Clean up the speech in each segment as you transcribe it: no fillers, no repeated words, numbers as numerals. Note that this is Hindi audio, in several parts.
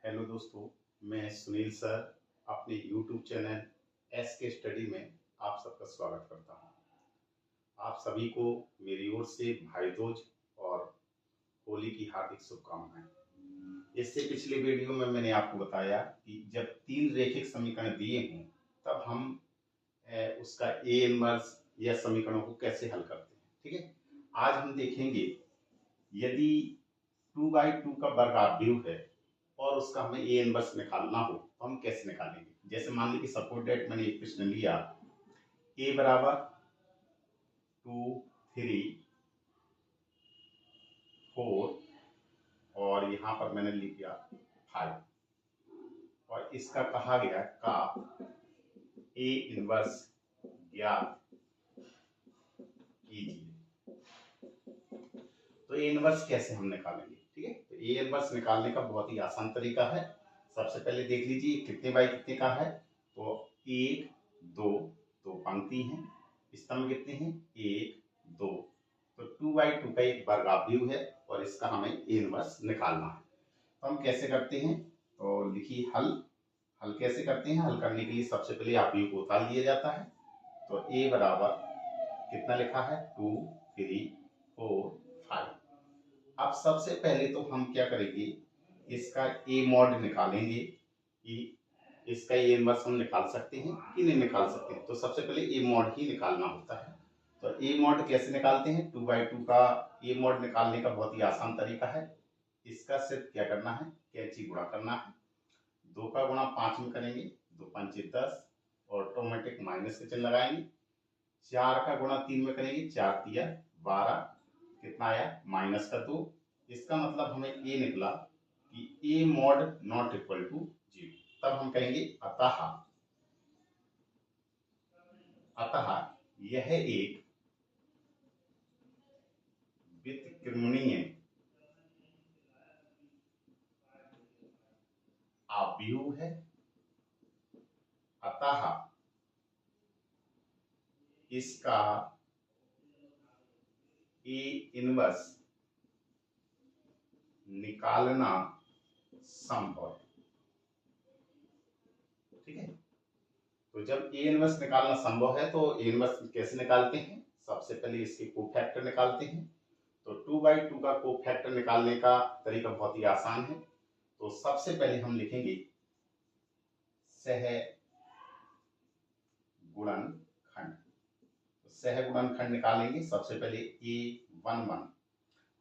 हेलो दोस्तों, मैं सुनील सर अपने YouTube चैनल SK स्टडी में आप सबका स्वागत करता हूं। आप सभी को मेरी ओर से भाई दूज और होली की हार्दिक शुभकामनाएं। इससे पिछले वीडियो में मैंने आपको बताया कि जब तीन रेखिक समीकरण दिए हों तब हम उसका ए इनवर्स या समीकरणों को कैसे हल करते हैं। ठीक है, आज हम देखेंगे यदि 2/2 का वर्ग आव्यूह है और उसका हमें ए इनवर्स निकालना हो तो हम कैसे निकालेंगे। जैसे मान लीजिए सपोज दैट मैंने एक प्रश्न लिया ए बराबर 2, 3, 4 और यहाँ पर मैंने लिख दिया 5 और इसका कहा गया का ए इनवर्स ज्ञात कीजिए। तो ए इनवर्स कैसे हम निकालेंगे। ठीक है, तो ए इनवर्स निकालने का बहुत ही आसान तरीका है। सबसे पहले देख लीजिए कितने बाई कितने का है। तो 1, 2 तो पंक्ति हैं, स्तंभ कितने हैं 1, 2 तो 2/2 का एक वर्गाव्यूह है और इसका हमें ए इनवर्स निकालना है। तो हम कैसे करते हैं, तो लिखिए हल कैसे करते हैं। हल करने के लिए सबसे पहले आव्यूह को उतार लिया जाता है। तो ए बराबर कितना लिखा है 2, 3, 4, 5। अब सबसे पहले तो हम क्या करेंगे, इसका ए मॉड निकालेंगे कि इसका ए इनवर्स हम निकाल सकते हैं कि नहीं निकाल सकते हैं। तो सबसे पहले ए मॉड ही निकालना होता है। तो ए मॉड कैसे निकालते हैं, 2/2 का ए मॉड निकालने का बहुत ही आसान तरीका है। इसका सिर्फ क्या करना है, कैंची गुणा करना है। 2 का गुणा 5 में करेंगे, 2 पंचे 10 ऑटोमेटिक माइनस का चिन्ह लगाएंगे। 4 का गुणा 3 में करेंगे, 4 तिया 12 कितना आया माइनस का 2। इसका मतलब हमें ए निकला कि A mod not equal to 0। तब हम कहेंगे अतः यह एक व्युत्क्रमणीय आव्यूह है। अतः इसका ए इनवर्स निकालना संभव है। ठीक है, तो जब ए इनवर्स निकालना संभव है तो ए इनवर्स कैसे निकालते हैं। सबसे पहले इसके कोफैक्टर निकालते हैं। तो 2/2 का कोफैक्टर निकालने का तरीका बहुत ही आसान है। तो सबसे पहले हम लिखेंगे सह गुणनखंड। तो सह गुणनखंड निकालेंगे। सबसे पहले A11।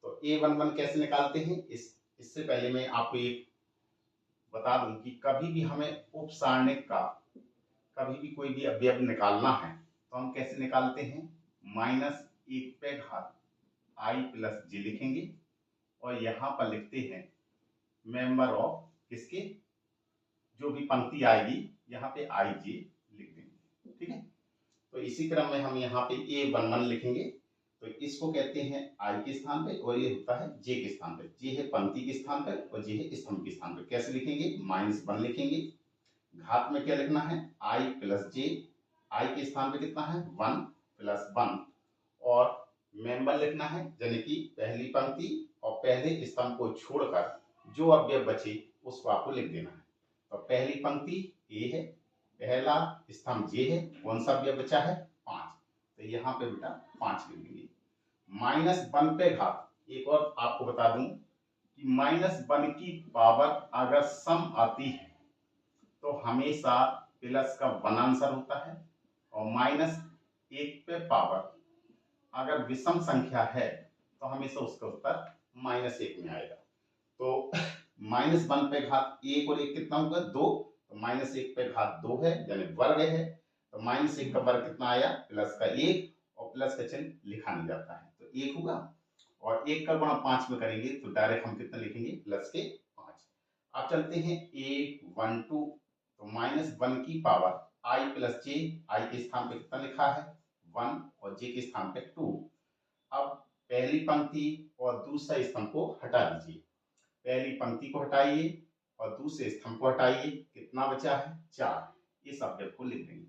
तो A11 कैसे निकालते हैं, इससे पहले मैं आपको एक बता दूं कि कभी भी हमें उपसारणिक का कभी भी कोई भी अवयव निकालना है तो हम कैसे निकालते हैं, -1 पे घात i + j लिखेंगे और यहाँ पर लिखते हैं मेंबर ऑफ किसके, जो भी पंक्ति आएगी यहाँ पे i j लिख देंगे। ठीक है, तो इसी क्रम में हम यहाँ पे A11 लिखेंगे। तो इसको कहते हैं i के स्थान पे और ये होता है j के स्थान पे। j है पंक्ति के स्थान पर और j है स्तंभ के स्थान पर। कैसे लिखेंगे, -1 लिखेंगे। घात में क्या लिखना है i + j। i के स्थान पे कितना है 1 + 1 और मेंबर लिखना है यानी कि पहली पंक्ति और पहले स्तंभ को छोड़कर जो अवयव बचे उसको आपको लिख देना है। तो पहली पंक्ति a है, पहला स्तंभ j है, कौन सा अवयव बचा है 5। तो यहाँ पे बेटा 5 लिख देंगे। -1 पे घात, एक और आपको बता दूं कि -1 की पावर अगर सम आती है तो हमेशा प्लस का 1 आंसर होता है और -1 पे पावर अगर विषम संख्या है तो हमेशा उसका उत्तर -1 में आएगा। तो -1 पे घात 1 और 1 कितना होगा 2। तो -1 पे घात 2 है यानी वर्ग है। तो -1 का वर्ग कितना आया प्लस का 1 और प्लस का चिन्ह लिखा नहीं जाता है तो 1 होगा। और 1 का गुणा 5 में करेंगे तो डायरेक्ट हम कितना लिखेंगे प्लस के 5। अब चलते हैं A12। तो -1 की पावर i + j, i के स्थान पे कितना लिखा है 1 और j के स्थान पे 2। अब पहली पंक्ति और दूसरा स्तंभ को हटा दीजिए। पहली पंक्ति को हटाइए और दूसरे स्तंभ को हटाइए, कितना बचा है 4। इस अवयव को लिख देंगे।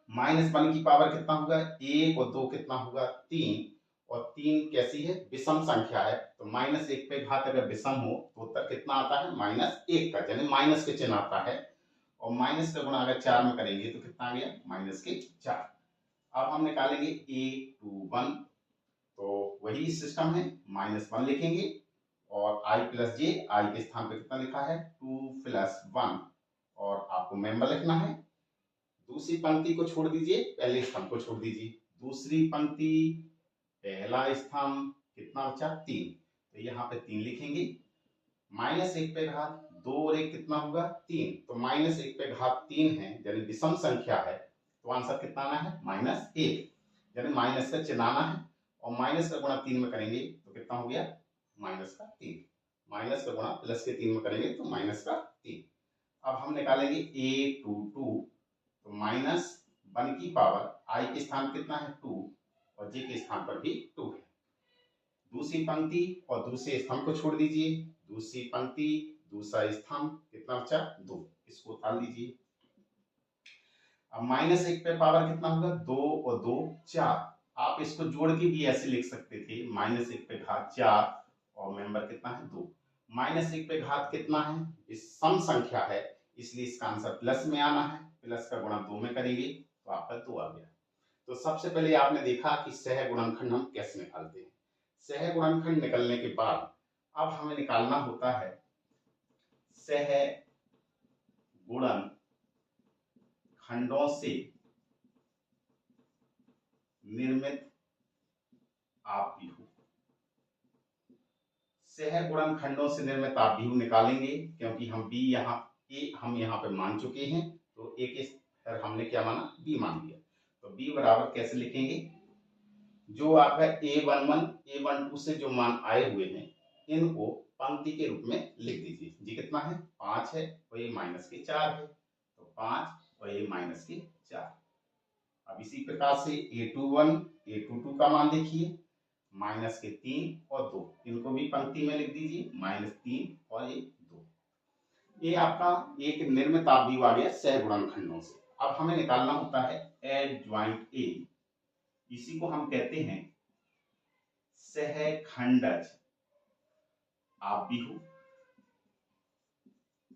-1 की पावर कितना होगा 1 और 2 कितना होगा 3 और 3 कैसी है, विषम संख्या है, तो -1 पे घात अगर विषम हो तो उत्तर कितना आता है, -1 का, यानी माइनस के चिन्ह आता है। और माइनस का गुणा अगर 4 में करेंगे तो कितना आ गया, -4। अब हम निकालेंगे a21, तो वही सिस्टम है, -1 लिखेंगे और i + j, i के स्थान पे कितना लिखा है, 2 + 1, और आपको मेंबर लिखना है। दूसरी पंक्ति को छोड़ दीजिए, पहले स्तंभ को छोड़ दीजिए। दूसरी पंक्ति, पहला स्तंभ कितना बचा, 3, तो यहाँ पे 3 लिखेंगे। -1 पे घात 2 और 1 कितना होगा, 3, तो -1 पे घात 3 है, यानी विषम संख्या है, तो आंसर कितना आना है, -1, यानी माइनस का चिन्ह आना है। और माइनस का गुणा 3 में करेंगे तो कितना हो गया, -3, माइनस का गुणा +3 में करेंगे तो -3। अब हम निकालेंगे a22, तो -1 की पावर i के स्थान कितना है, 2, और j के स्थान पर भी 2 है। दूसरी पंक्ति और दूसरे स्तंभ को छोड़ दीजिए, दूसरी पंक्ति दूसरा स्तंभ कितना बचा, 2, इसको उतार दीजिए। अब -1 पे पावर कितना होगा, 2 और 2 4, आप इसको जोड़ के भी ऐसे लिख सकते थे, -1 पे घात 4 और मेंबर कितना है, 2। -1 पे घात कितना है, इस सम संख्या है, इसलिए इसका आंसर प्लस में आना है, प्लस का गुणा 2 में करेंगे तो आपका 2 आ गया। तो सबसे पहले आपने देखा कि सह गुणनखंड हम कैसे निकालते हैं। सह गुणनखंड निकलने के बाद अब हमें निकालना होता है सह गुणन खंडों से निर्मित आपव्यूह। सह गुणन खंडों से निर्मित आपव्यूह निकालेंगे, क्योंकि हम b यहाँ a हम यहाँ पे मान चुके हैं, तो a के हमने क्या माना, b मान लिया। तो b बराबर कैसे लिखेंगे, जो आपका a11 a12 से जो मान आए हुए हैं इनको पंक्ति के रूप में लिख दीजिए। जी कितना है, 5 है और ये -4 है, तो 5 और ये -4। अब इसी प्रकार से a21 a22 का मान देखिए, -3 और 2, इनको भी पंक्ति में लिख दीजिए, -3 और 2। ये आपका एक निर्मित आपव्यूह आ गया सह गुणनखंडों से। अब हमें निकालना होता है एडज्वाइंट ए, इसी को हम कहते हैं सहखंडज आपव्यूह।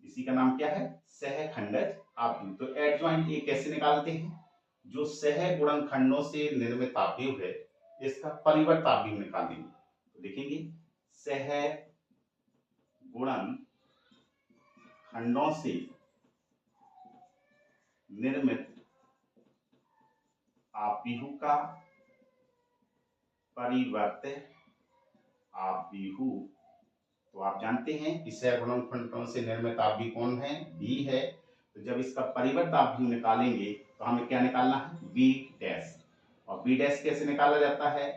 इसी का नाम क्या है, सहखंडज आपव्यूह। तो एडज्वाइंट ए कैसे निकालते हैं, जो सह गुणनखंडों से निर्मित आपव्यूह है इसका परिवर्त आपव्यूह निकालेंगे। तो लिखेंगे सह गुणन खंडों से निर्मित आपव्यूह का परिवर्त आपव्यूह। तो आप जानते हैं कि सह गुणनखंडों से निर्मित आपव्यूह कौन है, b है। तो जब इसका परिवर्त आपव्यूह निकालेंगे तो हमें क्या निकालना है, b'। और b' कैसे निकाला जाता है,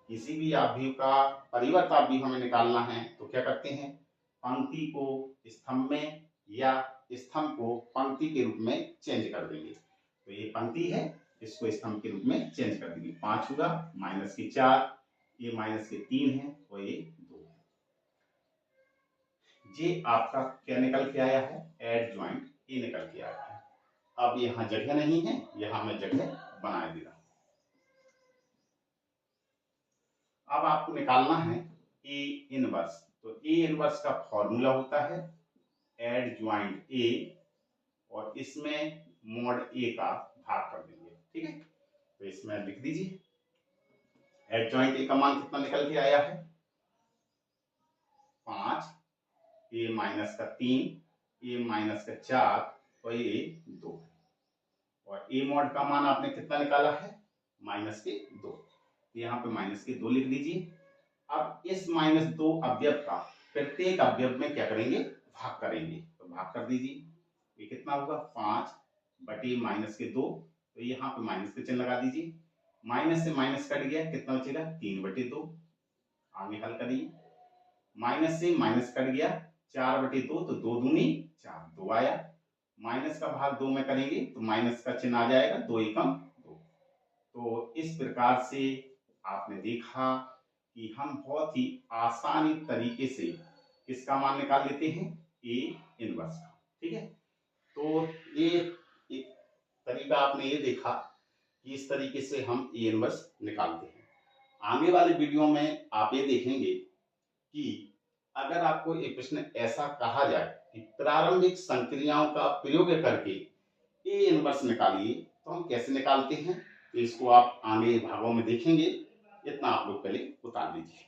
किसी भी आपव्यूह का परिवर्त आपव्यूह हमें निकालना है तो क्या करते हैं, पंक्ति को स्तंभ में या स्तंभ को पंक्ति के रूप में चेंज कर देंगे। तो ये पंक्ति है, इसको स्तंभ के रूप में चेंज कर देंगे। 5 होगा, -4, ये -3 है और ये 2 है। ये आपका क्या निकल के आया है, एडज्वाइंट ए निकल के आया है। अब यहाँ जगह नहीं है, यहाँ मैं जगह बना दे रहा हूं। अब आपको निकालना है ए इनवर्स। तो ए इनवर्स का फॉर्मूला होता है एडज्वाइंट ए, और इसमें मॉड ए का भाग कर देंगे, ठीक है। तो इसमें लिख दीजिए एडज्वाइंट ए का मान कितना निकल के आया है, 5, a -3, a -4 और ये 2, और a मॉड का मान आपने कितना निकाला है, -2। यहाँ पे -2 लिख दीजिए। अब इस -2 अवयव का प्रत्येक अवयव में क्या करेंगे, भाग करेंगे। तो भाग कर दीजिए, ये कितना होगा, 5 बटे -2, तो यहाँ पे माइनस के चिन्ह लगा दीजिए। माइनस से माइनस कट गया, कितना बचेगा, 3/2। आगे हल करिए, माइनस से माइनस कट गया, 4/2, तो 2 दूनी 4, 2 आया। माइनस का भाग 2 में करेंगे तो माइनस का चिन्ह आ जाएगा, 2 एकम 2। तो इस प्रकार से आपने देखा कि हम बहुत ही आसानी तरीके से किसका मान निकाल लेते हैं, ए इनवर्स का, ठीक है। तो ये एक तरीका आपने ये देखा कि इस तरीके से हम ए इनवर्स निकालते हैं। आगे वाले वीडियो में आप ये देखेंगे कि अगर आपको ये प्रश्न ऐसा कहा जाए कि प्रारंभिक संक्रियाओं का प्रयोग करके ए इनवर्स निकालिए, तो हम कैसे निकालते हैं, तो इसको आप आगे भागों में देखेंगे। इतना आप लोग पहले उतार लीजिए।